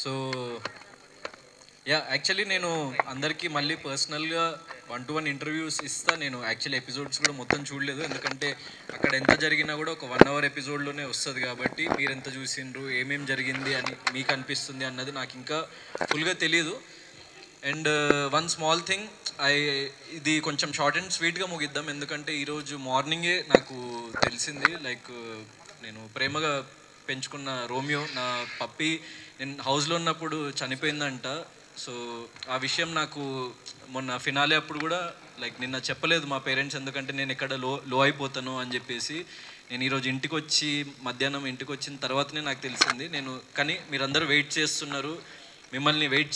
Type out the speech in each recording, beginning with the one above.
So yeah actually నేను అందరికీ మళ్ళీ పర్సనల్గా 1-to-1 ఇంటర్వ్యూస్ ఇస్తా. నేను యాక్చువల్లీ ఎపిసోడ్స్ కూడా మొత్తం చూడలేదు, ఎందుకంటే అక్కడ ఎంత జరిగినా కూడా ఒక 1 hour ఎపిసోడ్లోనే వస్తుంది కాబట్టి మీరు ఎంత చూసిండ్రు, ఏమేమి జరిగింది అని మీకు అనిపిస్తుంది అన్నది నాకు ఇంకా ఫుల్గా తెలియదు. అండ్ వన్ స్మాల్ థింగ్, ఇది కొంచెం షార్ట్ అండ్ స్వీట్గా ముగిద్దాం, ఎందుకంటే ఈరోజు మార్నింగే నాకు తెలిసింది. లైక్ నేను ప్రేమగా పెంచుకున్న రోమియో, నా పప్పి, నేను హౌస్లో ఉన్నప్పుడు చనిపోయిందంట. సో ఆ విషయం నాకు మొన్న ఫినాలే అప్పుడు కూడా లైక్ నిన్న చెప్పలేదు మా పేరెంట్స్, ఎందుకంటే నేను ఎక్కడ లో అయిపోతాను అని చెప్పేసి. నేను ఈరోజు ఇంటికి వచ్చి మధ్యాహ్నం ఇంటికి వచ్చిన తర్వాతనే నాకు తెలిసింది. కానీ మీరందరూ వెయిట్ చేస్తున్నారు, మిమ్మల్ని వెయిట్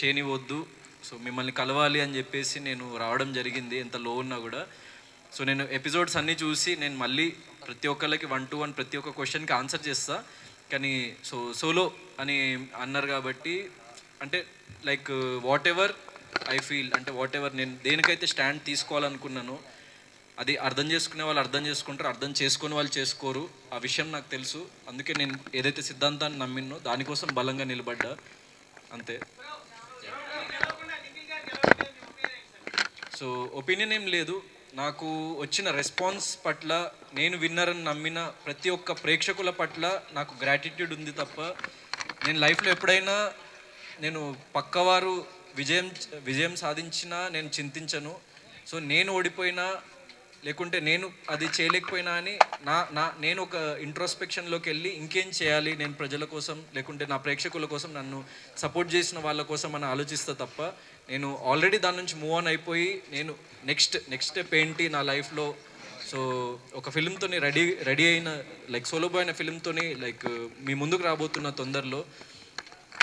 చేయనివద్దు, సో మిమ్మల్ని కలవాలి అని చెప్పేసి నేను రావడం జరిగింది, ఎంత లో ఉన్నా కూడా. సో నేను ఎపిసోడ్స్ అన్నీ చూసి నేను మళ్ళీ ప్రతి ఒక్కళ్ళకి 1-to-1 ప్రతి ఒక్క క్వశ్చన్కి ఆన్సర్ చేస్తా. కానీ సోలో అని అన్నారు కాబట్టి, అంటే like what ever I feel, అంటే వాట్ ఎవర్ నేను దేనికైతే స్టాండ్ తీసుకోవాలనుకున్నానో అది అర్థం చేసుకునే వాళ్ళు అర్థం చేసుకుంటారు, అర్థం చేసుకునే వాళ్ళు చేసుకోరు, ఆ విషయం నాకు తెలుసు. అందుకే నేను ఏదైతే సిద్ధాంతాన్ని నమ్మినో దానికోసం బలంగా నిలబడ్డా, అంతే. సో ఒపీనియన్ ఏం లేదు, నాకు వచ్చిన రెస్పాన్స్ పట్ల, నేను విన్నరని నమ్మిన ప్రతి ఒక్క ప్రేక్షకుల పట్ల నాకు గ్రాటిట్యూడ్ ఉంది తప్ప, నేను లైఫ్లో ఎప్పుడైనా నేను పక్కవారు విజయం సాధించినా నేను చింతించను. సో నేను ఓడిపోయినా లేకుంటే నేను అది చేయలేకపోయినా అని నేను ఒక ఇంట్రోస్పెక్షన్లోకి వెళ్ళి ఇంకేం చేయాలి నేను ప్రజల కోసం, లేకుంటే నా ప్రేక్షకుల కోసం, నన్ను సపోర్ట్ చేసిన వాళ్ళ కోసం అని ఆలోచిస్తా తప్ప, నేను ఆల్రెడీ దాని నుంచి మూవ్ ఆన్ అయిపోయి నేను నెక్స్ట్ స్టెప్ ఏంటి నా లైఫ్లో. సో ఒక ఫిల్మ్తోని రెడీ అయిన, లైక్ సోలో బాయ్ అయిన ఫిల్మ్తోని లైక్ మీ ముందుకు రాబోతున్న తొందరలో.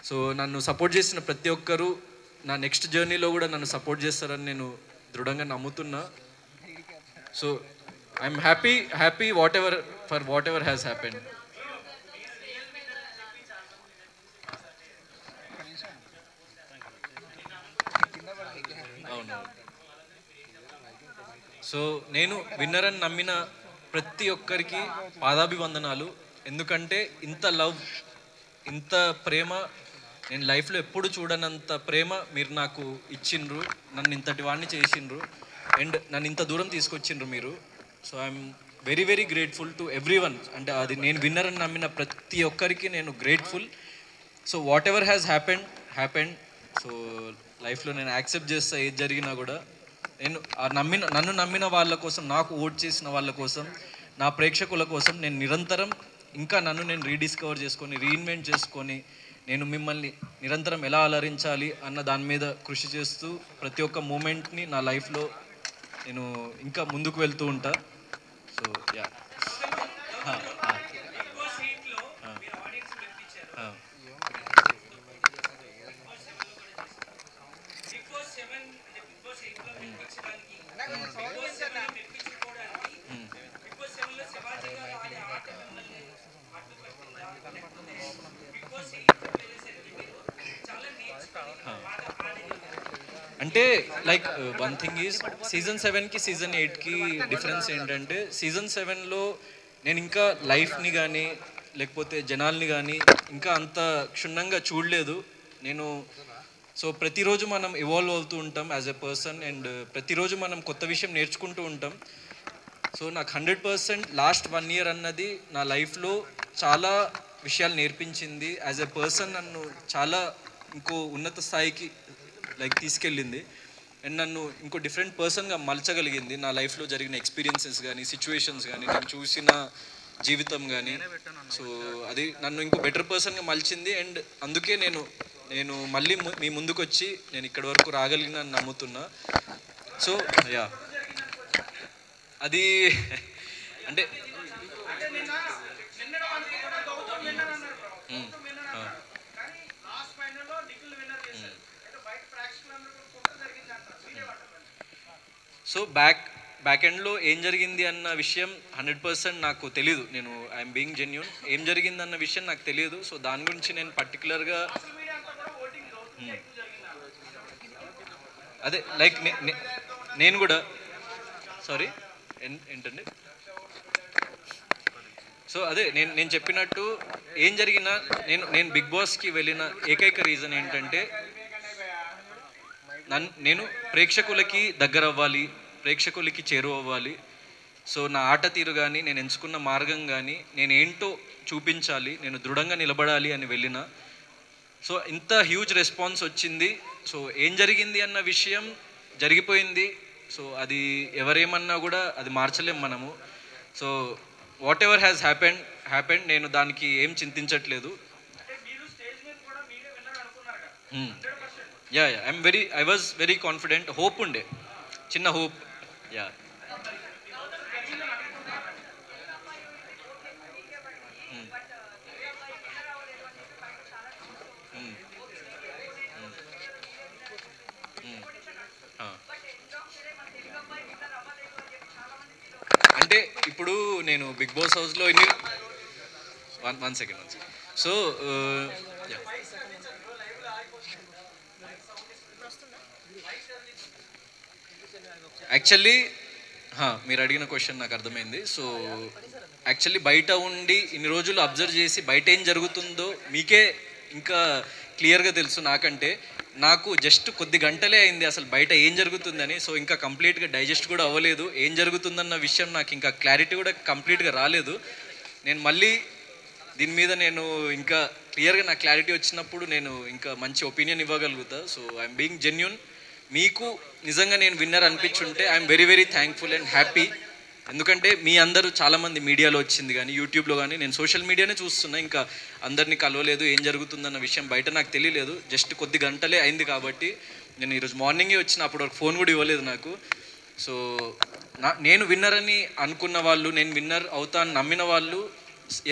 సో నన్ను సపోర్ట్ చేసిన ప్రతి ఒక్కరూ నా నెక్స్ట్ జర్నీలో కూడా నన్ను సపోర్ట్ చేస్తారని నేను దృఢంగా నమ్ముతున్నా. So I'm happy whatever has happened. అవును. సో నేను విన్నర్ అని నమ్మిన ప్రతి ఒక్కరికి పాదాభివందనాలు, ఎందుకంటే ఇంత లవ్, ఇంత ప్రేమ నేను లైఫ్లో ఎప్పుడు చూడనంత ప్రేమ మీరు నాకు ఇచ్చిండ్రు, నన్ను ఇంతటి వాడిని చేసిండ్రు, అండ్ నన్ను ఇంత దూరం తీసుకొచ్చిండ్రు మీరు. So I'm very grateful to everyone. అంటే అది నేను విన్నర్ అని నమ్మిన ప్రతి ఒక్కరికి నేను grateful. So whatever has happened. So లైఫ్లో నేను యాక్సెప్ట్ చేస్తా ఏది జరిగినా కూడా. నేను నన్ను నమ్మిన వాళ్ళ కోసం, నాకు ఓట్ చేసిన వాళ్ళ కోసం, నా ప్రేక్షకుల కోసం నేను నిరంతరం ఇంకా నన్ను నేను రీడిస్కవర్ చేసుకొని, రీఇన్వెంట్ చేసుకొని, నేను మిమ్మల్ని నిరంతరం ఎలా అలరించాలి అన్న దాని మీద కృషి చేస్తూ ప్రతి ఒక్క మూమెంట్ని నా లైఫ్లో నేను ఇంకా ముందుకు వెళ్తూ ఉంటా. So yeah. అంటే like one thing is, season 7కి సీజన్ 8కి డిఫరెన్స్ ఏంటంటే, సీజన్ 7లో నేను ఇంకా లైఫ్ని కానీ లేకపోతే జనాల్ని కానీ ఇంకా అంత క్షుణ్ణంగా చూడలేదు నేను. సో ప్రతిరోజు మనం ఇవాల్వ్ అవుతూ ఉంటాం యాజ్ ఎ పర్సన్, అండ్ ప్రతిరోజు మనం కొత్త విషయం నేర్చుకుంటూ ఉంటాం. సో నాకు 100% లాస్ట్ 1 year అన్నది నా లైఫ్లో చాలా విషయాలు నేర్పించింది. యాజ్ ఎ పర్సన్ నన్ను చాలా ఇంకో ఉన్నత స్థాయికి లైక్ తీసుకెళ్ళింది, అండ్ నన్ను ఇంకో డిఫరెంట్ పర్సన్గా మలచగలిగింది. నా లైఫ్లో జరిగిన ఎక్స్పీరియన్సెస్ కానీ, సిచ్యువేషన్స్ కానీ, నేను చూసిన జీవితం కానీ. సో అది నన్ను ఇంకో బెటర్ పర్సన్గా మలిచింది, అండ్ అందుకే నేను మళ్ళీ మీ ముందుకు వచ్చి నేను ఇక్కడి వరకు రాగలిగినని నమ్ముతున్నా. సో యా, అది అంటే సో బ్యాక్ ఎండ్లో ఏం జరిగింది అన్న విషయం 100% నాకు తెలీదు. నేను ఐఎమ్ బీయింగ్ జెన్యూన్, ఏం జరిగింది అన్న విషయం నాకు తెలియదు. సో దాని గురించి నేను పర్టికులర్గా అదే లైక్ నేను కూడా, సారీ ఏంటండి, సో అదే నేను చెప్పినట్టు ఏం జరిగినా నేను బిగ్ బాస్కి వెళ్ళిన ఏకైక రీజన్ ఏంటంటే నేను ప్రేక్షకులకి దగ్గర అవ్వాలి, ప్రేక్షకులకి చేరువవ్వాలి. సో నా ఆట తీరు కానీ నేను ఎంచుకున్న మార్గం కానీ నేనేంటో చూపించాలి, నేను దృఢంగా నిలబడాలి అని వెళ్ళిన. సో ఇంత హ్యూజ్ రెస్పాన్స్ వచ్చింది. సో ఏం జరిగింది అన్న విషయం జరిగిపోయింది. సో అది ఎవరేమన్నా కూడా అది మార్చలేం మనము. So whatever has happened నేను దానికి ఏం చింతించట్లేదు. Yeah I was very confident. Hope ఉండే, చిన్న హోప్. యా అంటే ఇప్పుడు నేను బిగ్ బాస్ హౌస్లో వన్ సెకండ్. సో యాక్చువల్లీ మీరు అడిగిన క్వశ్చన్ నాకు అర్థమైంది. సో యాక్చువల్లీ బయట ఉండి ఇన్ని రోజులు అబ్జర్వ్ చేసి బయట ఏం జరుగుతుందో మీకే ఇంకా క్లియర్గా తెలుసు నాకంటే. నాకు జస్ట్ కొద్ది గంటలే అయింది అసలు బయట ఏం జరుగుతుందని. సో ఇంకా కంప్లీట్గా డైజెస్ట్ కూడా అవ్వలేదు. ఏం జరుగుతుందన్న విషయం నాకు ఇంకా క్లారిటీ కూడా కంప్లీట్గా రాలేదు. నేను మళ్ళీ దీని మీద నేను ఇంకా క్లియర్గా నాకు క్లారిటీ వచ్చినప్పుడు నేను ఇంకా మంచి ఒపీనియన్ ఇవ్వగలుగుతా. So I'm being genuine. మీకు నిజంగా నేను విన్నర్ అనిపించుంటే I'm very very thankful and happy. ఎందుకంటే మీ అందరూ చాలామంది మీడియాలో వచ్చింది కానీ యూట్యూబ్లో కానీ నేను సోషల్ మీడియానే చూస్తున్నా. ఇంకా అందరినీ కలవలేదు, ఏం జరుగుతుందన్న విషయం బయట నాకు తెలియలేదు. జస్ట్ కొద్ది గంటలే అయింది కాబట్టి నేను ఈరోజు మార్నింగే వచ్చిన, అప్పుడు ఒక ఫోన్ కూడా ఇవ్వలేదు నాకు. సో నేను విన్నర్ అని అనుకున్న వాళ్ళు, నేను విన్నర్ అవుతా అని నమ్మిన వాళ్ళు,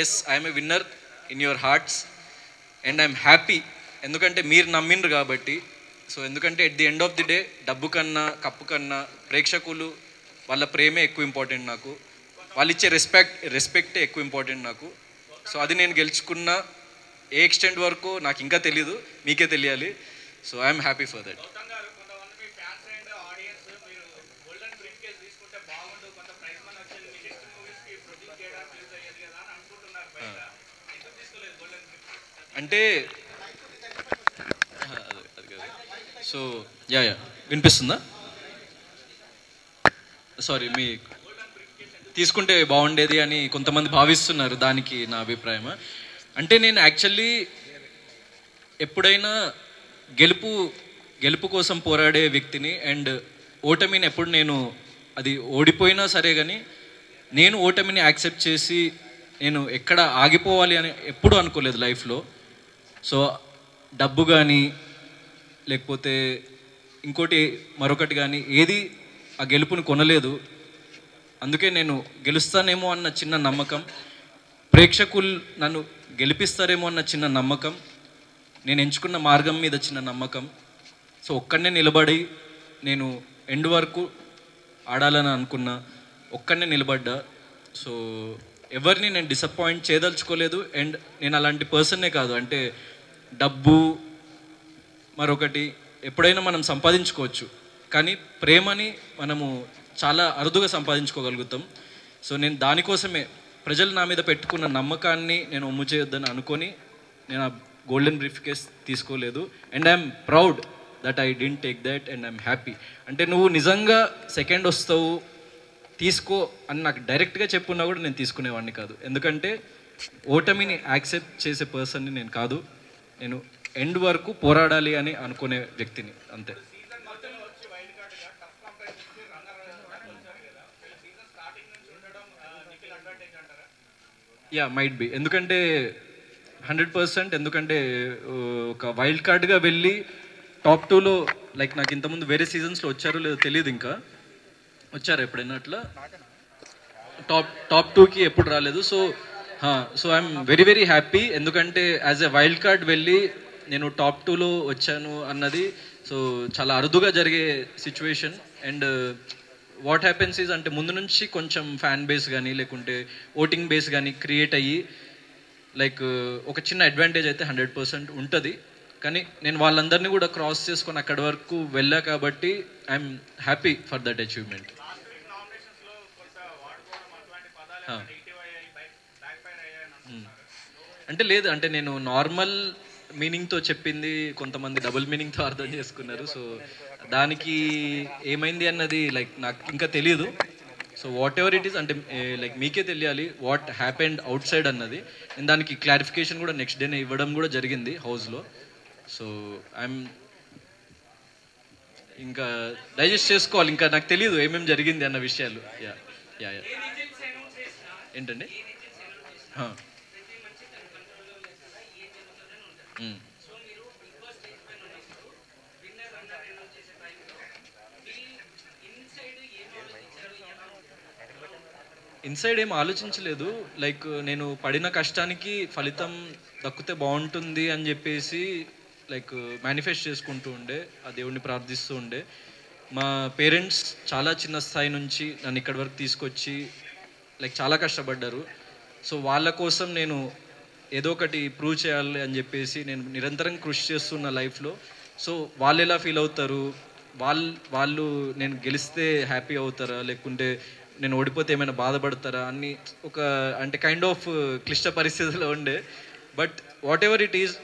yes I'm a winner in your hearts and I'm happy. ఎందుకంటే మీరు నమ్మిండ్రు కాబట్టి. సో ఎందుకంటే at the end of the day డబ్బు కన్నా కప్పు కన్నా ప్రేక్షకులు వాళ్ళ ప్రేమే ఎక్కువ ఇంపార్టెంట్ నాకు. వాళ్ళు ఇచ్చే రెస్పెక్టే ఎక్కువ ఇంపార్టెంట్ నాకు. సో అది నేను గెలుచుకున్న ఏ ఎక్స్టెంట్ వరకు నాకు ఇంకా తెలీదు, మీకే తెలియాలి. So I'm happy for that. అంటే సో యా వినిపిస్తుందా? సారీ, మీ తీసుకుంటే బాగుండేది అని కొంతమంది భావిస్తున్నారు, దానికి నా అభిప్రాయం. అంటే నేను యాక్చువల్లీ ఎప్పుడైనా గెలుపు కోసం పోరాడే వ్యక్తిని. అండ్ ఓటమిని ఎప్పుడు నేను అది ఓడిపోయినా సరే కానీ నేను ఓటమిని యాక్సెప్ట్ చేసి నేను ఎక్కడ ఆగిపోవాలి అని ఎప్పుడూ అనుకోలేదు లైఫ్లో. సో డబ్బు కానీ లేకపోతే ఇంకోటి మరొకటి కానీ ఏది ఆ గెలుపుని కొనలేదు. అందుకే నేను గెలుస్తానేమో అన్న చిన్న నమ్మకం, ప్రేక్షకులు నన్ను గెలిపిస్తారేమో అన్న చిన్న నమ్మకం, నేను ఎంచుకున్న మార్గం మీద చిన్న నమ్మకం. సో ఒక్కడనే నిలబడి నేను ఎండ్ వరకు ఆడాలని అనుకున్నా, ఒక్కడనే నిలబడ్డా. సో ఎవరిని నేను డిసప్పాయింట్ చేయదలుచుకోలేదు. అండ్ నేను అలాంటి పర్సన్నే కాదు. అంటే డబ్బు మరొకటి ఎప్పుడైనా మనం సంపాదించుకోవచ్చు, కానీ ప్రేమని మనము చాలా అరుదుగా సంపాదించుకోగలుగుతాం. సో నేను దానికోసమే ప్రజలు నా మీద పెట్టుకున్న నమ్మకాన్ని నేను ఒమ్ము చేయొద్దని అనుకొని నేను ఆ గోల్డెన్ బ్రీఫ్ కేస్ తీసుకోలేదు. And I'm proud that I didn't take that and I'm happy. అంటే నువ్వు నిజంగా సెకండ్ వస్తావు తీసుకో అని నాకు డైరెక్ట్గా చెప్పున్నా కూడా నేను తీసుకునేవాడిని కాదు. ఎందుకంటే ఓటమిని యాక్సెప్ట్ చేసే పర్సన్ని నేను కాదు. నేను ఎండ్ వరకు పోరాడాలి అని అనుకునే వ్యక్తిని, అంతే. Yeah might be. ఎందుకంటే 100%. ఎందుకంటే ఒక వైల్డ్ కార్డ్గా వెళ్ళి టాప్ 2లో లైక్ నాకు ఇంతకుముందు వేరే సీజన్స్లో వచ్చారో లేదో తెలియదు. ఇంకా వచ్చారు ఎప్పుడైనా అట్లా టాప్ 2కి ఎప్పుడు రాలేదు. So I'm very very happy. ఎందుకంటే యాజ్ ఎ వైల్డ్ కార్డ్ వెళ్ళి నేను టాప్ 2లో వచ్చాను అన్నది సో చాలా అరుదుగా జరిగే situation. And what happens is అంటే ముందు నుంచి కొంచెం ఫ్యాన్ బేస్ కానీ లేకుంటే ఓటింగ్ బేస్ కానీ క్రియేట్ అయ్యి లైక్ ఒక చిన్న అడ్వాంటేజ్ అయితే 100% ఉంటుంది. కానీ నేను వాళ్ళందరినీ కూడా క్రాస్ చేసుకొని అక్కడి వరకు వెళ్ళా కాబట్టి I'm happy for that achievement. అంటే లేదు, అంటే నేను నార్మల్ మీనింగ్తో చెప్పింది కొంతమంది డబుల్ మీనింగ్తో అర్థం చేసుకున్నారు. సో దానికి ఏమైంది అన్నది లైక్ నాకు ఇంకా తెలియదు. So what ever it is, అంటే లైక్ మీకే తెలియాలి వాట్ హ్యాపెండ్ అవుట్ సైడ్ అన్నది. నేను దానికి క్లారిఫికేషన్ కూడా నెక్స్ట్ డేనే ఇవ్వడం కూడా జరిగింది హౌస్లో. సో ఐఎమ్ ఇంకా డైజెస్ట్ చేసుకోవాలి, ఇంకా నాకు తెలియదు ఏమేమి జరిగింది అన్న విషయాలు. యా యా యా ఏంటండి? ఇన్సైడ్ ఏం ఆలోచించలేదు. లైక్ నేను పడిన కష్టానికి ఫలితం దక్కితే బాగుంటుంది అని చెప్పేసి లైక్ మేనిఫెస్ట్ చేసుకుంటూ ఉండే, ఆ దేవుణ్ణి ప్రార్థిస్తూ ఉండే. మా పేరెంట్స్ చాలా చిన్న స్థాయి నుంచి నన్ను ఇక్కడి వరకు తీసుకొచ్చి లైక్ చాలా కష్టపడ్డారు. సో వాళ్ళ కోసం నేను ఏదో ఒకటి ప్రూవ్ చేయాలి అని చెప్పేసి నేను నిరంతరం కృషి చేస్తున్న లైఫ్లో. సో వాళ్ళు ఎలా ఫీల్ అవుతారు, వాళ్ళు నేను గెలిస్తే హ్యాపీ అవుతారా, లేకుంటే నేను ఓడిపోతే ఏమైనా బాధపడతారా అని ఒక అంటే కైండ్ ఆఫ్ క్లిష్ట పరిస్థితిలో ఉండే. But what ever it is,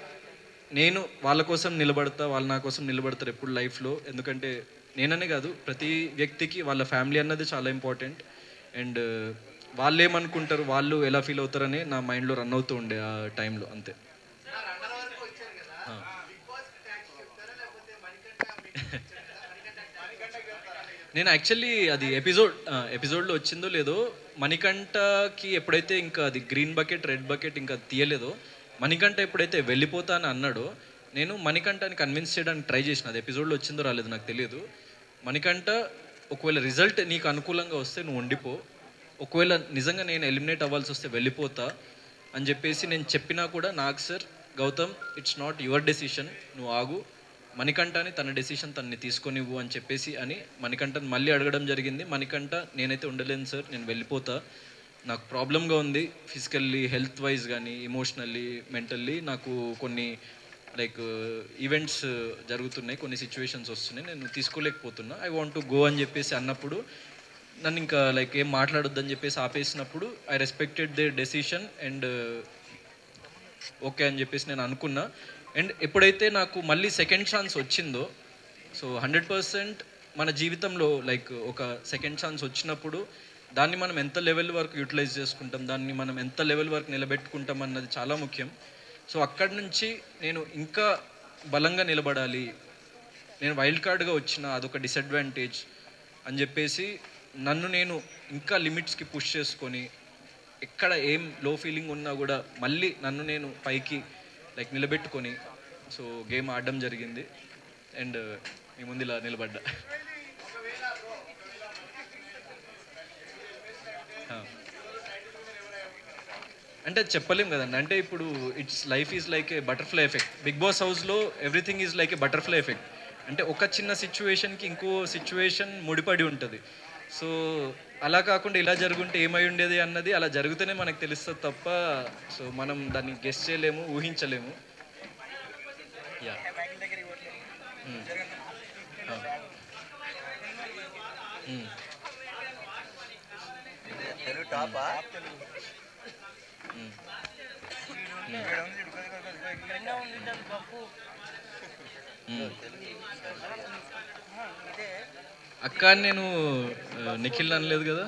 నేను వాళ్ళ కోసం నిలబడతా, వాళ్ళు నా కోసం నిలబడతారు ఎప్పుడు లైఫ్లో. ఎందుకంటే నేననే కాదు, ప్రతి వ్యక్తికి వాళ్ళ ఫ్యామిలీ అన్నది చాలా ఇంపార్టెంట్. అండ్ వాళ్ళు ఏమనుకుంటారు, వాళ్ళు ఎలా ఫీల్ అవుతారని నా మైండ్లో రన్ అవుతూ ఉండే ఆ టైంలో, అంతే. నేను యాక్చువల్లీ అది ఎపిసోడ్లో వచ్చిందో లేదో, మణికంఠకి ఎప్పుడైతే ఇంకా అది గ్రీన్ బకెట్ రెడ్ బకెట్ ఇంకా తీయలేదో, మణికంఠ ఎప్పుడైతే వెళ్ళిపోతా అని అన్నాడో, నేను మణికంఠని కన్విన్స్ చేయడానికి ట్రై చేసిన. అది ఎపిసోడ్లో వచ్చిందో రాలేదు నాకు తెలియదు. మణికంఠ, ఒకవేళ రిజల్ట్ నీకు అనుకూలంగా వస్తే నువ్వు ఉండిపో, ఒకవేళ నిజంగా నేను ఎలిమినేట్ అవ్వాల్సి వస్తే వెళ్ళిపోతా అని చెప్పేసి నేను చెప్పినా కూడా, నాకు sir Gautam it's not your decision, నువ్వు ఆగు, మణికంఠని తన డెసిషన్ తనని తీసుకొనివ్వు అని చెప్పేసి అని మణికంఠని మళ్ళీ అడగడం జరిగింది. మణికంఠ, నేనైతే ఉండలేను సార్, నేను వెళ్ళిపోతా, నాకు ప్రాబ్లంగా ఉంది ఫిజికల్లీ, హెల్త్ వైజ్ కానీ, ఎమోషనల్లీ, మెంటల్లీ నాకు కొన్ని లైక్ ఈవెంట్స్ జరుగుతున్నాయి, కొన్ని సిచ్యువేషన్స్ వస్తున్నాయి, నేను తీసుకోలేకపోతున్నా, ఐ వాంట్ టు గో అని చెప్పేసి అన్నప్పుడు, నన్ను ఇంకా లైక్ ఏం మాట్లాడొద్దని చెప్పేసి ఆపేసినప్పుడు, I respected they decision and okay అని చెప్పేసి నేను అనుకున్నా. అండ్ ఎప్పుడైతే నాకు మళ్ళీ సెకండ్ ఛాన్స్ వచ్చిందో, సో 100% మన జీవితంలో లైక్ ఒక సెకండ్ ఛాన్స్ వచ్చినప్పుడు దాన్ని మనం ఎంత లెవెల్ వరకు యూటిలైజ్ చేసుకుంటాం, దాన్ని మనం ఎంత లెవెల్ వరకు నిలబెట్టుకుంటాం అన్నది చాలా ముఖ్యం. సో అక్కడి నుంచి నేను ఇంకా బలంగా నిలబడాలి, నేను వైల్డ్ కార్డ్గా వచ్చిన అదొక డిసడ్వాంటేజ్ అని చెప్పేసి నన్ను నేను ఇంకా లిమిట్స్కి పుష్ చేసుకొని, ఎక్కడ ఏం లో ఫీలింగ్ ఉన్నా కూడా మళ్ళీ నన్ను నేను పైకి లైక్ నిలబెట్టుకొని సో గేమ్ ఆడడం జరిగింది. అండ్ మీ ముందు ఇలా నిలబడ్డా. అంటే చెప్పలేం కదండి, అంటే ఇప్పుడు it's life is like a butterfly effect. Bigg Boss హౌస్లో everything is like a butterfly effect. అంటే ఒక చిన్న సిచ్యువేషన్కి ఇంకో సిచ్యువేషన్ ముడిపడి ఉంటుంది. సో అలా కాకుండా ఇలా జరుగుంటే ఏమై ఉండేది అన్నది అలా జరిగితేనే మనకు తెలుస్తుంది తప్ప, సో మనం దాన్ని గెస్ చేయలేము, ఊహించలేము. యా అక్క, నేను నిఖిల్ అనలేదు కదా,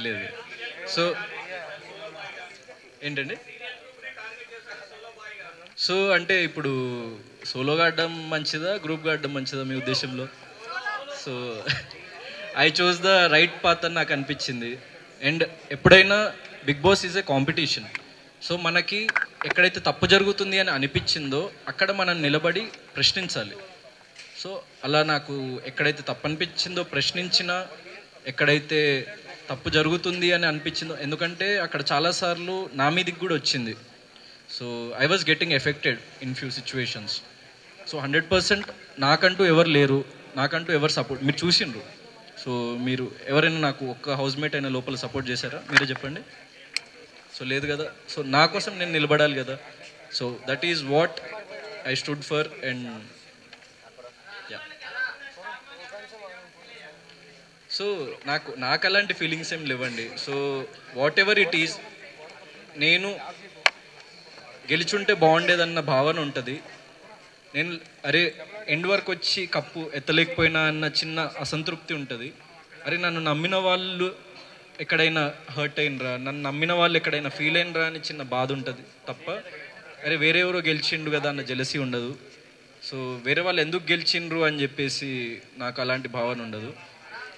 లేదు. సో ఏంటండి, సో అంటే ఇప్పుడు సోలోగా ఆడడం మంచిదా, గ్రూప్గా ఆడడం మంచిదా మీ ఉద్దేశంలో? So I choose the right path అని నాకు అనిపించింది. అండ్ ఎప్పుడైనా Bigg Boss is a competition. So మనకి ఎక్కడైతే తప్పు జరుగుతుంది అని అనిపించిందో అక్కడ మనం నిలబడి ప్రశ్నించాలి. సో అలా నాకు ఎక్కడైతే తప్పు అనిపించిందో ప్రశ్నించినా, ఎక్కడైతే తప్పు జరుగుతుంది అని అనిపించిందో, ఎందుకంటే అక్కడ చాలాసార్లు నా మీదికి కూడా వచ్చింది. So I was getting affected in few situations. So 100% నాకంటూ ఎవరు లేరు, నాకంటూ ఎవరు సపోర్ట్ మీరు చూసిండ్రు. సో మీరు ఎవరైనా నాకు ఒక్క హౌస్మేట్ అయినా లోపల సపోర్ట్ చేశారా? మీరే చెప్పండి. సో లేదు కదా. సో నా కోసం నేను నిలబడాలి కదా. So that is what I stood for. And yeah, so నాకు అలాంటి ఫీలింగ్స్ ఏం లేవండి. So what ever it is, నేను గెలిచుంటే బాగుండేదన్న భావన ఉంటుంది. నేను అరే ఎండ్ వరకు వచ్చి కప్పు ఎత్తలేకపోయినా అన్న చిన్న అసంతృప్తి ఉంటుంది. అరే నన్ను నమ్మిన వాళ్ళు ఎక్కడైనా హర్ట్ అయినరా, నన్ను నమ్మిన వాళ్ళు ఎక్కడైనా ఫీల్ అయినరా అని చిన్న బాధ ఉంటుంది తప్ప, అరే వేరే ఎవరో గెలిచిండు కదా అన్న జెలసీ ఉండదు. సో వేరే వాళ్ళు ఎందుకు గెలిచిండ్రు అని చెప్పేసి నాకు అలాంటి భావన ఉండదు.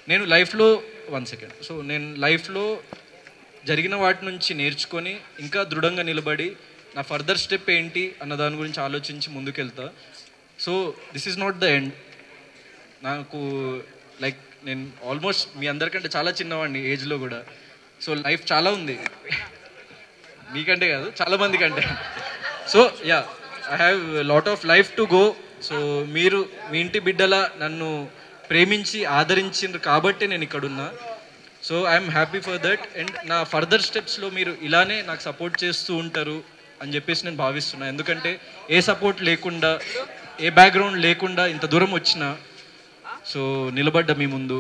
నేను లైఫ్లో నేను లైఫ్లో జరిగిన వాటి నుంచి నేర్చుకొని ఇంకా దృఢంగా నిలబడి నా ఫర్దర్ స్టెప్ ఏంటి అన్న దాని గురించి ఆలోచించి ముందుకెళ్తా. So this is not the end. నాకు లైక్ నేను ఆల్మోస్ట్ మీ అందరికంటే చాలా చిన్నవాడిని ఏజ్లో కూడా. సో లైఫ్ చాలా ఉంది, మీకంటే కాదు చాలా మంది కంటే. So yeah, I have lot of life to go. So మీరు మీ ఇంటి బిడ్డలా నన్ను ప్రేమించి ఆదరించిండ్రు కాబట్టి నేను ఇక్కడున్నా. So I'm happy for that. And నా ఫర్దర్ స్టెప్స్లో మీరు ఇలానే నాకు సపోర్ట్ చేస్తూ ఉంటారు అని చెప్పేసి నేను భావిస్తున్నాను. ఎందుకంటే ఏ సపోర్ట్ లేకుండా, ఏ బ్యాక్గ్రౌండ్ లేకుండా ఇంత దూరం వచ్చిన సో నిలబడ్డ మీ ముందు.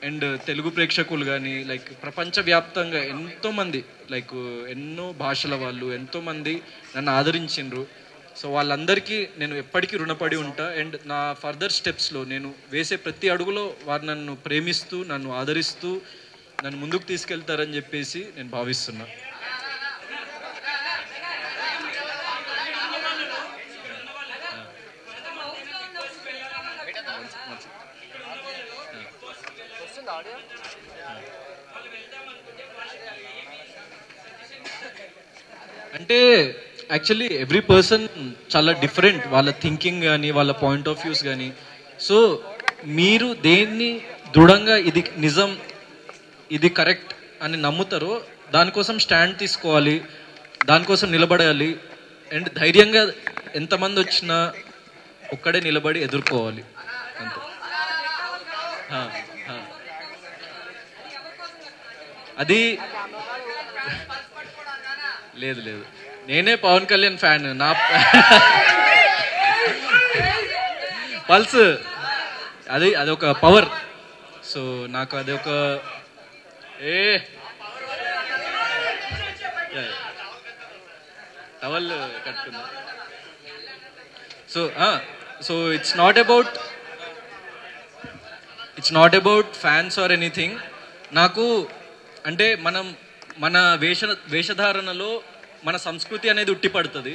అండ్ తెలుగు ప్రేక్షకులు కానీ లైక్ ప్రపంచవ్యాప్తంగా ఎంతోమంది లైక్ ఎన్నో భాషల వాళ్ళు ఎంతోమంది నన్ను ఆదరించిండ్రు. సో వాళ్ళందరికీ నేను ఎప్పటికీ రుణపడి ఉంటా. అండ్ నా ఫర్దర్ స్టెప్స్లో నేను వేసే ప్రతి అడుగులో వారు నన్ను ప్రేమిస్తూ నన్ను ఆదరిస్తూ నన్ను ముందుకు తీసుకెళ్తారని చెప్పేసి నేను భావిస్తున్నా. అంటే యాక్చువల్లీ ఎవ్రీ పర్సన్ చాలా డిఫరెంట్, వాళ్ళ థింకింగ్ కానీ వాళ్ళ పాయింట్ ఆఫ్ వ్యూస్ కానీ. సో మీరు దేన్ని దృఢంగా ఇది నిజం, ఇది కరెక్ట్ అని నమ్ముతారో దానికోసం స్టాండ్ తీసుకోవాలి, దానికోసం నిలబడాలి. అండ్ ధైర్యంగా ఎంతమంది వచ్చినా ఒక్కడే నిలబడి ఎదుర్కోవాలి అంతే. అది లేదు లేదు, నేనే పవన్ కళ్యాణ్ ఫ్యాన్. నా పల్స్ అదొక పవర్. సో నాకు అది ఒక టవల్ కట్టుకుంది. So it's not about fans or anything. నాకు అంటే మన వేషధారణలో మన సంస్కృతి అనేది ఉట్టిపడుతుంది.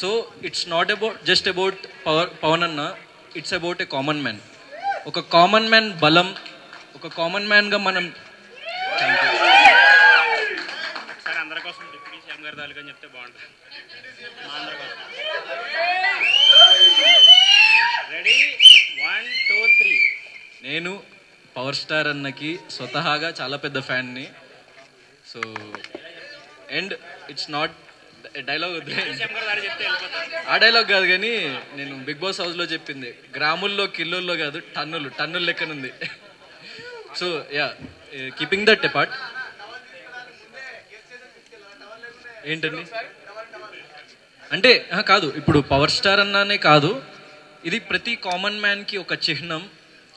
So it's not just about Pawan అన్న, it's about a common man. ఒక కామన్ మ్యాన్ బలం, ఒక కామన్ మ్యాన్గా మనం చెప్తే బాగుంటుంది. నేను పవర్ స్టార్ అన్నకి స్వతహాగా చాలా పెద్ద ఫ్యాన్ని. So and it's not dialogue, ఆ డైలాగ్ కాదు కానీ నేను బిగ్ బాస్ హౌస్లో చెప్పింది గ్రాముల్లో కిలోల్లో కాదు టన్నుల లెక్కనుంది. So yeah, keeping that apart. ఏంటండి అంటే కాదు, ఇప్పుడు పవర్ స్టార్ అన్నానే కాదు, ఇది ప్రతి కామన్ మ్యాన్కి ఒక చిహ్నం.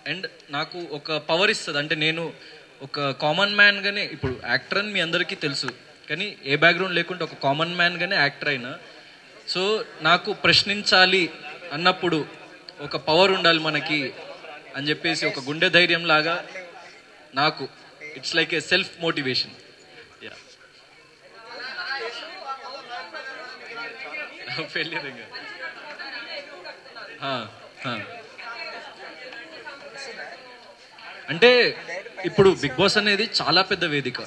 అండ్ నాకు ఒక పవర్ ఇస్తుంది. అంటే నేను ఒక కామన్ మ్యాన్గానే, ఇప్పుడు యాక్టర్ అని మీ అందరికీ తెలుసు, కానీ ఏ బ్యాక్గ్రౌండ్ లేకుండా ఒక కామన్ మ్యాన్గానే యాక్టర్ అయినా. సో నాకు ప్రశ్నించాలి అన్నప్పుడు ఒక పవర్ ఉండాలి మనకి అని చెప్పేసి ఒక గుండె ధైర్యం లాగా నాకు it's like a self motivation. Yeah, failure ఇంకా అంటే ఇప్పుడు బిగ్ బాస్ అనేది చాలా పెద్ద వేదిక.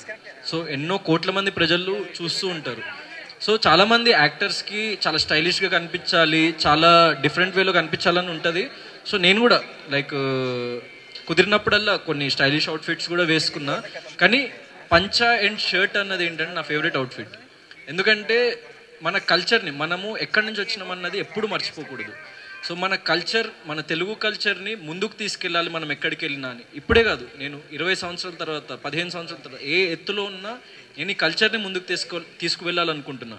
సో ఎన్నో కోట్ల మంది ప్రజలు చూస్తూ ఉంటారు. సో చాలామంది యాక్టర్స్కి చాలా స్టైలిష్గా కనిపించాలి, చాలా డిఫరెంట్ వేలో కనిపించాలని ఉంటుంది. సో నేను కూడా లైక్ కుదిరినప్పుడల్లా కొన్ని స్టైలిష్ అవుట్ఫిట్స్ కూడా వేసుకున్నా. కానీ పంచా అండ్ షర్ట్ అన్నది ఏంటంటే నా ఫేవరెట్ అవుట్ఫిట్. ఎందుకంటే మన కల్చర్ని, మనము ఎక్కడి నుంచి వచ్చినామన్నది ఎప్పుడు మర్చిపోకూడదు. సో మన కల్చర్, మన తెలుగు కల్చర్ని ముందుకు తీసుకెళ్ళాలి మనం ఎక్కడికి వెళ్ళినా అని. ఇప్పుడే కాదు, నేను 20 సంవత్సరాల తర్వాత, 15 సంవత్సరాల తర్వాత ఏ ఎత్తులో ఉన్నా నేను ఈ కల్చర్ని ముందుకు తీసుకువెళ్ళాలనుకుంటున్నా.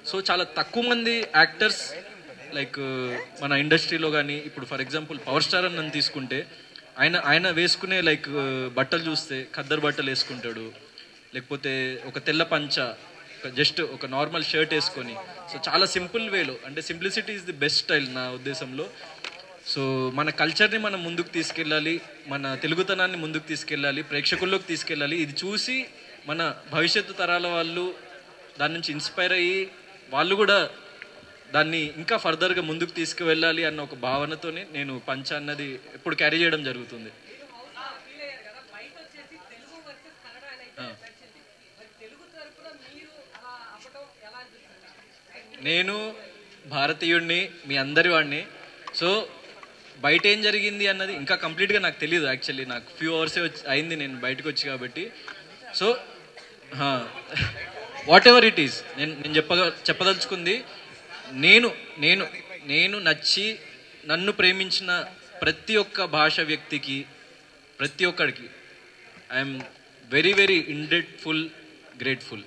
సో చాలా తక్కువ మంది యాక్టర్స్ లైక్ మన ఇండస్ట్రీలో కానీ, ఇప్పుడు ఫర్ ఎగ్జాంపుల్ పవర్ స్టార్ అని నన్ను తీసుకుంటే, ఆయన ఆయన వేసుకునే లైక్ బట్టలు చూస్తే ఖద్దరు బట్టలు వేసుకుంటాడు, లేకపోతే ఒక తెల్ల పంచ, జస్ట్ ఒక నార్మల్ షర్ట్ వేసుకొని, సో చాలా సింపుల్ వేలో, అంటే simplicity is the best style నా ఉద్దేశంలో. సో మన కల్చర్ని మనం ముందుకు తీసుకెళ్ళాలి, మన తెలుగుతనాన్ని ముందుకు తీసుకెళ్ళాలి, ప్రేక్షకుల్లోకి తీసుకెళ్ళాలి. ఇది చూసి మన భవిష్యత్తు తరాల వాళ్ళు దాని నుంచి ఇన్స్పైర్ అయ్యి వాళ్ళు కూడా దాన్ని ఇంకా ఫర్దర్గా ముందుకు తీసుకువెళ్ళాలి అన్న ఒక భావనతోనే నేను పంచ అన్నది ఎప్పుడు క్యారీ చేయడం జరుగుతుంది. నేను భారతీయుడిని, మీ అందరి వాడిని. సో బయట ఏం జరిగింది అన్నది ఇంకా కంప్లీట్గా నాకు తెలియదు. యాక్చువల్లీ నాకు ఫ్యూ అవర్సే అయింది నేను బయటకు వచ్చి కాబట్టి. So what ever it is, నేను చెప్పదలుచుకుంది, నేను నేను నేను నచ్చి నన్ను ప్రేమించిన ప్రతి ఒక్క భాష వ్యక్తికి, ప్రతి ఒక్కడికి I'm very very indebtful, grateful.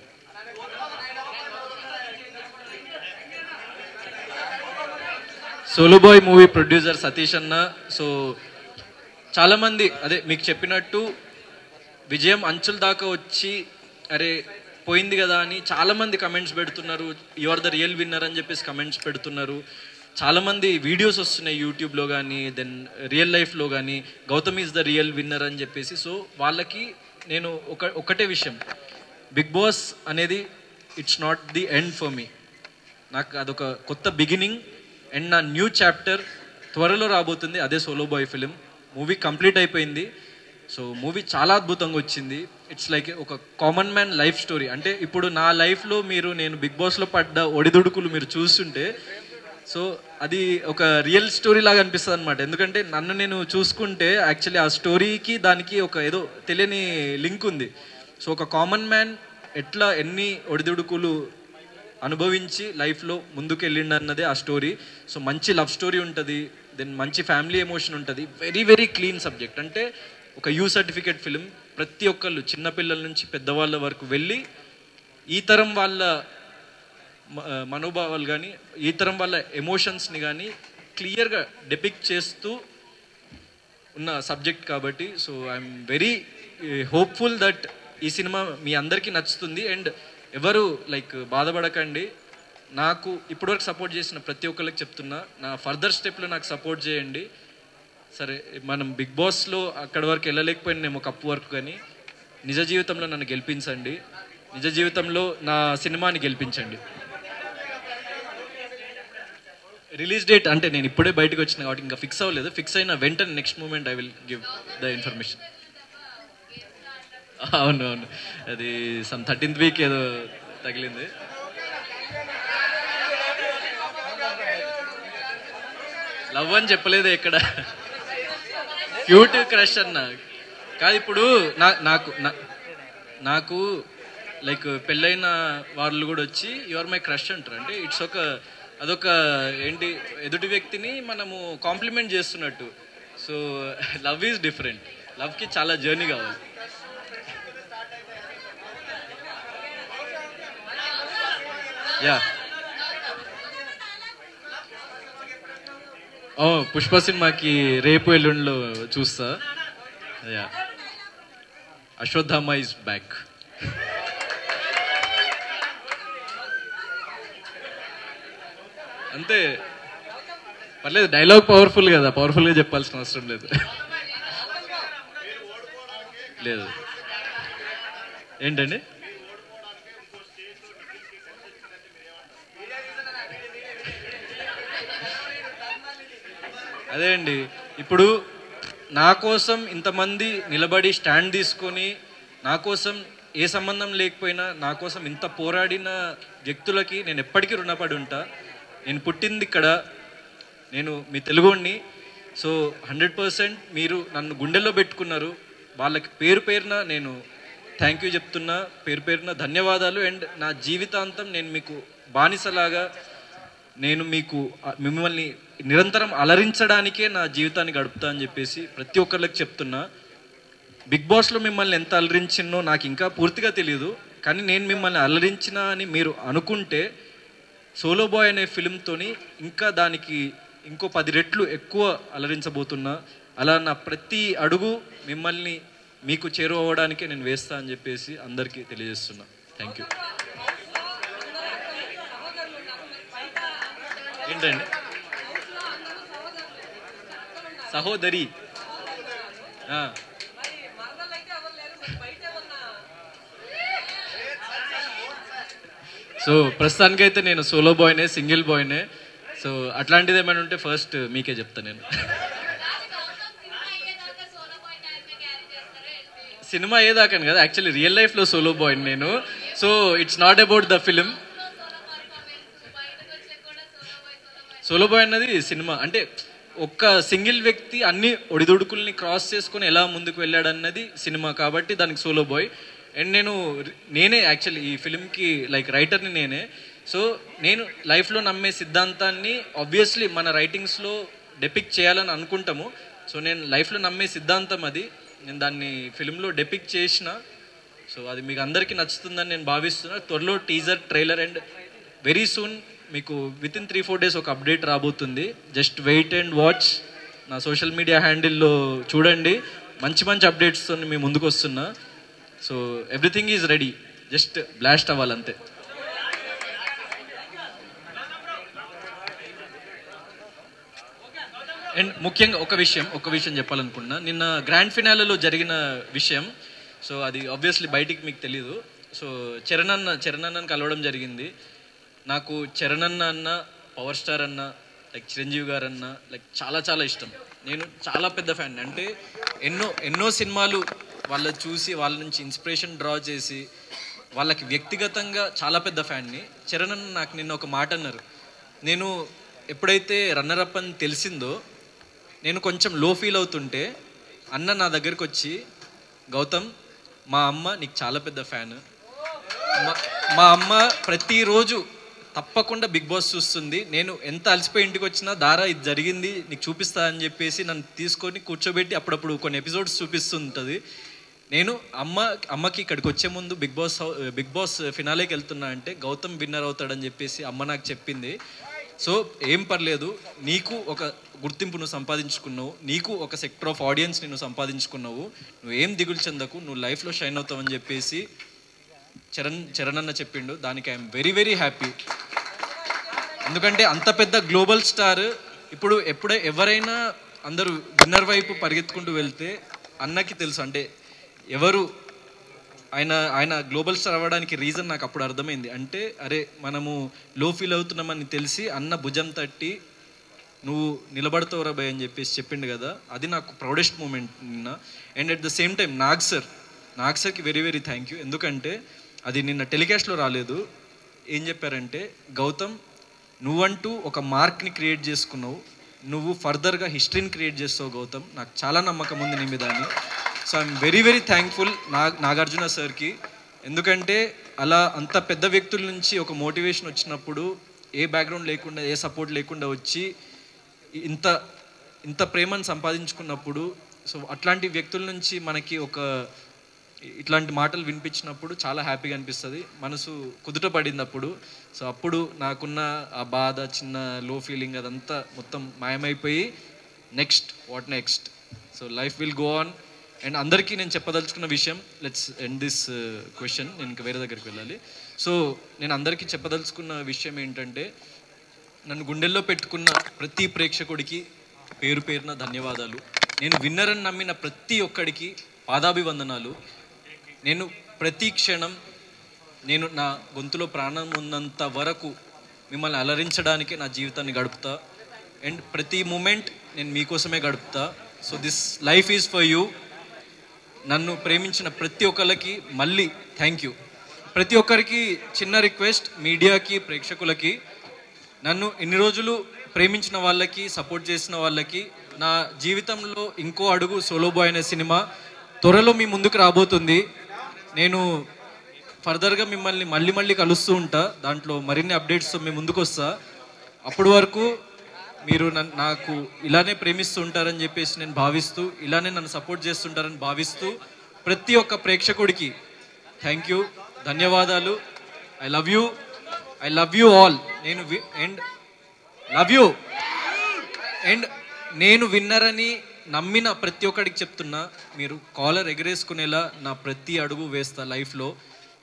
Solo Boy movie producer Satish అన్న. సో చాలామంది అదే మీకు చెప్పినట్టు విజయం అంచుల దాకా వచ్చి అరే పోయింది కదా అని చాలామంది కమెంట్స్ పెడుతున్నారు. You are the real winner అని చెప్పేసి కమెంట్స్ పెడుతున్నారు. చాలామంది వీడియోస్ వస్తున్నాయి యూట్యూబ్లో కానీ, దెన్ రియల్ లైఫ్లో కానీ, Gautam is the real winner అని చెప్పేసి. సో వాళ్ళకి నేను ఒకటే విషయం, బిగ్ బాస్ అనేది it's not the end for me. నాకు అదొక కొత్త బిగినింగ్ అండ్ నా న్యూ చాప్టర్ త్వరలో రాబోతుంది. అదే solo boy film. Movie complete అయిపోయింది. సో మూవీ చాలా అద్భుతంగా వచ్చింది. ఇట్స్ లైక్ ఒక కామన్ మ్యాన్ లైఫ్ స్టోరీ. అంటే ఇప్పుడు నా లైఫ్లో నేను బిగ్ బాస్లో పడ్డ ఒడిదుడుకులు మీరు చూస్తుంటే, సో అది ఒక రియల్ స్టోరీ లాగా అనిపిస్తుంది అనమాట. ఎందుకంటే నన్ను నేను చూసుకుంటే యాక్చువల్లీ ఆ స్టోరీకి దానికి ఒక ఏదో తెలియని లింక్ ఉంది. సో ఒక కామన్ మ్యాన్ ఎట్లా ఎన్ని ఒడిదుడుకులు అనుభవించి లైఫ్లో ముందుకు వెళ్ళిండు అన్నదే ఆ స్టోరీ. సో మంచి లవ్ స్టోరీ ఉంటుంది, దెన్ మంచి ఫ్యామిలీ ఎమోషన్ ఉంటుంది. Very very clean subject. అంటే ఒక యూ సర్టిఫికేట్ ఫిలిం. ప్రతి ఒక్కళ్ళు చిన్నపిల్లల నుంచి పెద్దవాళ్ళ వరకు వెళ్ళి ఈ తరం వాళ్ళ మనోభావాలు కానీ, ఈ తరం వాళ్ళ ఎమోషన్స్ని కానీ క్లియర్గా డెపిక్ట్ చేస్తూ ఉన్న సబ్జెక్ట్ కాబట్టి. So I'm very hopeful that ఈ సినిమా మీ అందరికీ నచ్చుతుంది. అండ్ ఎవరు లైక్ బాధపడకండి. నాకు ఇప్పటివరకు సపోర్ట్ చేసిన ప్రతి ఒక్కరికి చెప్తున్నా, నా ఫర్దర్ స్టెప్లో నాకు సపోర్ట్ చేయండి. సరే మనం బిగ్ బాస్లో అక్కడి వరకు వెళ్ళలేకపోయినాము కప్పు వరకు, కానీ నిజ జీవితంలో నన్ను గెలిపించండి, నిజ జీవితంలో నా సినిమాని గెలిపించండి. రిలీజ్ డేట్ అంటే నేను ఇప్పుడే బయటకు వచ్చిన కాబట్టి ఇంకా ఫిక్స్ అవ్వలేదు. ఫిక్స్ అయిన వెంటనే next moment I will give the information. అవును అవును, అది సమ్ 13th వీక్ ఏదో తగిలింది. లవ్ అని చెప్పలేదు ఎక్కడ, క్యూట్ క్రష్ అన్న కాదు. ఇప్పుడు నాకు లైక్ పెళ్ళైన వాళ్ళు కూడా వచ్చి యు ఆర్ మై క్రష్ అంటారు. అంటే ఇట్స్ అదొక ఏంటి, ఎదుటి వ్యక్తిని మనము కాంప్లిమెంట్ చేస్తున్నట్టు. So love is different. లవ్కి చాలా జర్నీ కావాలి. యా పుష్ప సినిమాకి రేపు ఎల్లుండిలో చూస్తా. Yeah Ashwatthama is back. అంతే, పర్లేదు. డైలాగ్ పవర్ఫుల్ కదా, పవర్ఫుల్గా చెప్పాల్సిన అవసరం లేదు. లేదు ఏంటండి, అదే అండి. ఇప్పుడు నా కోసం ఇంతమంది నిలబడి స్టాండ్ తీసుకొని, నా కోసం ఏ సంబంధం లేకపోయినా నా కోసం ఇంత పోరాడిన వ్యక్తులకి నేను ఎప్పటికీ రుణపడి ఉంటా. నేను పుట్టింది ఇక్కడ, నేను మీ తెలుగుని. సో 100% మీరు నన్ను గుండెల్లో పెట్టుకున్నారు. వాళ్ళకి పేరు పేరున నేను థ్యాంక్ యూ చెప్తున్నా, పేరు పేరున ధన్యవాదాలు. అండ్ నా జీవితాంతం నేను మీకు బానిసలాగా, నేను మిమ్మల్ని నిరంతరం అలరించడానికే నా జీవితాన్ని గడుపుతా అని చెప్పేసి ప్రతి ఒక్కరికి చెప్తున్నా. బిగ్ బాస్లో మిమ్మల్ని ఎంత అలరించినో నాకు ఇంకా పూర్తిగా తెలియదు, కానీ నేను మిమ్మల్ని అలరించిన అని మీరు అనుకుంటే సోలో బాయ్ అనే ఫిలింతోని ఇంకా దానికి ఇంకో 10 రెట్లు ఎక్కువ అలరించబోతున్నా. అలా నా ప్రతి అడుగు మిమ్మల్ని మీకు చేరువవడానికే నేను వేస్తా అని చెప్పేసి అందరికీ తెలియజేస్తున్నా. Thank you. ఏంటండి సహోదరి? సో ప్రస్తుతానికైతే నేను సోలో బాయ్నే, సింగిల్ బాయ్నే. సో అట్లాంటిది ఏమైనా ఉంటే ఫస్ట్ మీకే చెప్తాను నేను. సినిమా అయ్యేదాకాను కదా, యాక్చువల్లీ రియల్ లైఫ్లో సోలో బాయ్ నేను. So it's not about the film. Solo boy అన్నది సినిమా అంటే ఒక్క సింగిల్ వ్యక్తి అన్ని ఒడిదుడుకుల్ని క్రాస్ చేసుకుని ఎలా ముందుకు వెళ్ళాడన్నది సినిమా, కాబట్టి దానికి సోలో బాయ్. అండ్ నేనే యాక్చువల్లీ ఈ ఫిలింకి లైక్ రైటర్ని నేనే. సో నేను లైఫ్లో నమ్మే సిద్ధాంతాన్ని ఆబ్వియస్లీ మన రైటింగ్స్లో డెపిక్ట్ చేయాలని అనుకుంటాము. సో నేను లైఫ్లో నమ్మే సిద్ధాంతం అది, నేను దాన్ని ఫిలింలో డెపిక్ట్ చేసిన. సో అది మీకు అందరికీ నచ్చుతుందని నేను భావిస్తున్నా. త్వరలో teaser, trailer and very soon మీకు వితిన్ 3-4 days ఒక అప్డేట్ రాబోతుంది. Just wait and watch. నా సోషల్ మీడియా హ్యాండిల్లో చూడండి, మంచి మంచి అప్డేట్స్తో మీ ముందుకు వస్తున్నా. So everything is ready, just blast అవ్వాలంతే. అండ్ ముఖ్యంగా ఒక విషయం చెప్పాలనుకున్నా. నిన్న గ్రాండ్ ఫినాలేలో జరిగిన విషయం. సో అది ఆబ్వియస్లీ బయటికి మీకు తెలీదు. సో చరణ్ అన్నని కలవడం జరిగింది. నాకు చరణ్ అన్న, పవర్ స్టార్ అన్న, లైక్ చిరంజీవి గారు అన్న లైక్ చాలా చాలా ఇష్టం. నేను చాలా పెద్ద ఫ్యాన్. అంటే ఎన్నో సినిమాలు వాళ్ళ చూసి వాళ్ళ నుంచి ఇన్స్పిరేషన్ డ్రా చేసి వాళ్ళకి వ్యక్తిగతంగా చాలా పెద్ద ఫ్యాన్ని. చరణ్ అన్న నాకు నిన్న ఒక మాట అన్నారు. నేను ఎప్పుడైతే రన్నర్ అప్ అని తెలిసిందో నేను కొంచెం లో ఫీల్ అవుతుంటే అన్న నా దగ్గరికి వచ్చి, గౌతమ్ మా అమ్మ నీకు చాలా పెద్ద ఫ్యాన్, మా అమ్మ ప్రతిరోజు తప్పకుండా బిగ్ బాస్ చూస్తుంది, నేను ఎంత అలసిపోయి ఇంటికి వచ్చినా దారా ఇది జరిగింది నీకు చూపిస్తా అని చెప్పేసి నన్ను తీసుకొని కూర్చోబెట్టి అప్పుడప్పుడు కొన్ని ఎపిసోడ్స్ చూపిస్తుంటుంది. నేను అమ్మకి ఇక్కడికి వచ్చే ముందు బిగ్ బాస్ ఫినాలేకి వెళ్తున్నా అంటే గౌతమ్ విన్నర్ అవుతాడని చెప్పేసి అమ్మ నాకు చెప్పింది. సో ఏం పర్లేదు, నీకు ఒక గుర్తింపు నువ్వు సంపాదించుకున్నావు, నీకు ఒక సెక్టర్ ఆఫ్ ఆడియన్స్ నువ్వు సంపాదించుకున్నావు, నువ్వేం దిగులు చెందకు, నువ్వు లైఫ్లో షైన్ అవుతావని చెప్పేసి చరణ్ అన్న చెప్పిండు. దానికి ఐఎమ్ వెరీ వెరీ హ్యాపీ. ఎందుకంటే అంత పెద్ద గ్లోబల్ స్టార్ ఇప్పుడు ఎవరైనా అందరూ విన్నర్ వైపు పరిగెత్తుకుంటూ వెళ్తే అన్నకి తెలుసు అంటే ఎవరు ఆయన గ్లోబల్ స్టార్ అవ్వడానికి రీజన్ నాకు అప్పుడు అర్థమైంది. అంటే అరే మనము లో ఫీల్ అవుతున్నామని తెలిసి అన్న భుజం తట్టి నువ్వు నిలబడతావురా భయ్ అని చెప్పేసి చెప్పిండు కదా, అది నాకు ప్రౌడెస్ట్ మూమెంట్ నిన్న. And at the same time Nag సార్కి వెరీ వెరీ థ్యాంక్ యూ. ఎందుకంటే అది నిన్న టెలికాస్ట్లో రాలేదు. ఏం చెప్పారంటే, గౌతమ్ నువ్వంటూ ఒక మార్క్ని క్రియేట్ చేసుకున్నావు, నువ్వు ఫర్దర్గా హిస్టరీని క్రియేట్ చేస్తావు గౌతమ్, నాకు చాలా నమ్మకం ఉంది నీ మీద అని. So I'm very very thankful Nagarjuna సార్కి. ఎందుకంటే అలా అంత పెద్ద వ్యక్తుల నుంచి ఒక మోటివేషన్ వచ్చినప్పుడు ఏ బ్యాక్గ్రౌండ్ లేకుండా ఏ సపోర్ట్ లేకుండా వచ్చి ఇంత ప్రేమను సంపాదించుకున్నప్పుడు, సో అట్లాంటి వ్యక్తుల నుంచి మనకి ఇట్లాంటి మాటలు వినిపించినప్పుడు చాలా హ్యాపీగా అనిపిస్తుంది, మనసు కుదుట పడింది అప్పుడు. సో అప్పుడు నాకున్న ఆ బాధ, చిన్న లో ఫీలింగ్ అదంతా మొత్తం మాయమైపోయి what next, so life will go on. And అందరికీ నేను చెప్పదలుచుకున్న విషయం, లెట్స్ ఎండ్ దిస్ క్వశ్చన్, నేను ఇంకా వేరే దగ్గరికి వెళ్ళాలి. సో నేను అందరికీ చెప్పదలుచుకున్న విషయం ఏంటంటే, నన్ను గుండెల్లో పెట్టుకున్న ప్రతి ప్రేక్షకుడికి పేరున ధన్యవాదాలు. నేను విన్నర్ అని నమ్మిన ప్రతి ఒక్కడికి పాదాభివందనాలు. నేను ప్రతి క్షణం నేను నా గొంతులో ప్రాణం ఉన్నంత వరకు మిమ్మల్ని అలరించడానికి నా జీవితాన్ని గడుపుతా. అండ్ ప్రతి మూమెంట్ నేను మీకోసమే గడుపుతా. So this life is for you. నన్ను ప్రేమించిన ప్రతి ఒక్కరికి మళ్ళీ థ్యాంక్ యూ. ప్రతి ఒక్కరికి చిన్న రిక్వెస్ట్, మీడియాకి, ప్రేక్షకులకి, నన్ను ఇన్ని రోజులు ప్రేమించిన వాళ్ళకి, సపోర్ట్ చేసిన వాళ్ళకి, నా జీవితంలో ఇంకో అడుగు సోలో బాయ్ అనే సినిమా త్వరలో మీ ముందుకు రాబోతుంది. నేను ఫర్దర్గా మిమ్మల్ని మళ్ళీ కలుస్తూ ఉంటా, దాంట్లో మరిన్ని అప్డేట్స్తో మీ ముందుకు వస్తా. అప్పటి వరకు మీరు నాకు ఇలానే ప్రేమిస్తూ ఉంటారని చెప్పేసి నేను భావిస్తూ, ఇలానే నన్ను సపోర్ట్ చేస్తుంటారని భావిస్తూ, ప్రతి ఒక్క ప్రేక్షకుడికి థ్యాంక్ యూ, ధన్యవాదాలు. I love you all. నేను విన్నర్ అని నమ్మిన ప్రతి ఒక్కడికి చెప్తున్నా, మీరు కాలర్ ఎగరేసుకునేలా నా ప్రతి అడుగు వేస్తా లైఫ్లో.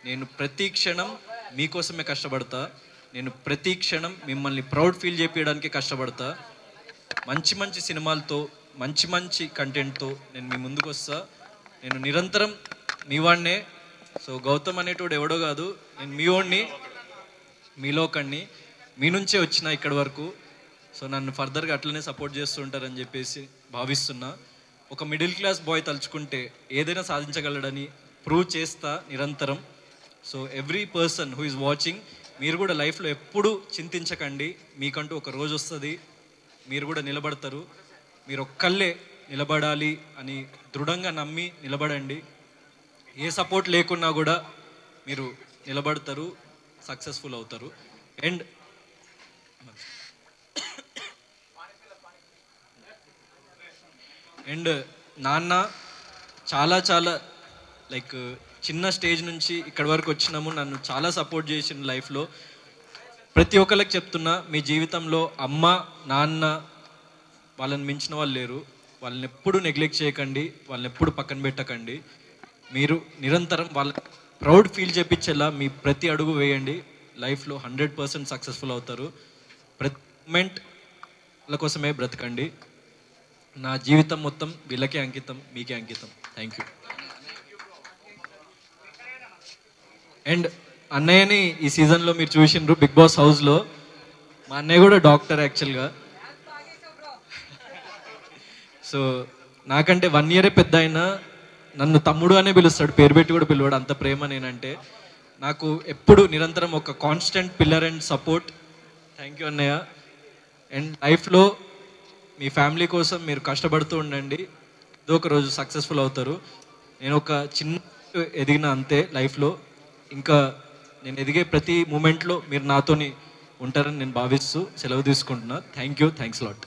నేను ప్రతి క్షణం మీకోసమే కష్టపడతా. నేను ప్రతి క్షణం మిమ్మల్ని ప్రౌడ్ ఫీల్ చేపించడానికి కష్టపడతా. మంచి మంచి సినిమాలతో, మంచి మంచి కంటెంట్తో నేను మీ ముందుకు వస్తా. నేను నిరంతరం మీ వాడినే. సో గౌతమ్ అనేటోడు ఎవడో కాదు, నేను మీ వాడిని, మీలో ఒకడిని. మీ నుంచే వచ్చిన ఇక్కడి వరకు. సో నన్ను ఫర్దర్గా అట్లనే సపోర్ట్ చేస్తూ ఉంటారని చెప్పేసి భావిస్తున్నా. ఒక మిడిల్ క్లాస్ బాయ్ తలుచుకుంటే ఏదైనా సాధించగలడని ప్రూవ్ చేస్తా నిరంతరం. So every person who is watching, మీరు కూడా లైఫ్లో ఎప్పుడూ చింతించకండి. మీకంటూ ఒక రోజు వస్తుంది, మీరు కూడా నిలబడతారు. మీరు ఒక్కళ్ళే నిలబడాలి అని దృఢంగా నమ్మి నిలబడండి. ఏ సపోర్ట్ లేకున్నా కూడా మీరు నిలబడతారు, సక్సెస్ఫుల్ అవుతారు. అండ్ నాన్న చాలా చాలా లైక్ చిన్న స్టేజ్ నుంచి ఇక్కడి వరకు వచ్చినాము. నన్ను చాలా సపోర్ట్ చేసిన లైఫ్లో. ప్రతి ఒక్కరికి చెప్తున్నా, మీ జీవితంలో అమ్మ నాన్న వాళ్ళని మించిన వాళ్ళు లేరు. వాళ్ళని ఎప్పుడు నెగ్లెక్ట్ చేయకండి, వాళ్ళని ఎప్పుడు పక్కన పెట్టకండి. మీరు నిరంతరం వాళ్ళ ప్రౌడ్ ఫీల్ చేపించేలా మీ ప్రతి అడుగు వేయండి. లైఫ్లో 100% సక్సెస్ఫుల్ అవుతారు. ప్రతి మూమెంట్ వాళ్ళ కోసమే బ్రతకండి. నా జీవితం మొత్తం వీళ్ళకే అంకితం, మీకే అంకితం. Thank you. అండ్ అన్నయ్యని ఈ సీజన్లో మీరు చూసిండ్రు బిగ్ బాస్ హౌస్లో. మా అన్నయ్య కూడా డాక్టర్ యాక్చువల్గా. సో నాకంటే 1 year పెద్ద అయినా నన్ను తమ్ముడు అనే పిలుస్తాడు, పేరు పెట్టి కూడా పిలవాడు. అంత ప్రేమ నేనంటే. నాకు ఎప్పుడు నిరంతరం ఒక constant pillar and support. Thank you అన్నయ్య. అండ్ లైఫ్లో మీ ఫ్యామిలీ కోసం మీరు కష్టపడుతూ ఉండండి. ఏదో ఒక రోజు సక్సెస్ఫుల్ అవుతారు. నేను ఒక చిన్న ఎదిగిన అంతే లైఫ్లో. ఇంకా నేను ఎదిగే ప్రతి మూమెంట్లో మీరు నాతోని ఉంటారని నేను భావిస్తూ సెలవు తీసుకుంటున్నా. Thank you. Thanks lot.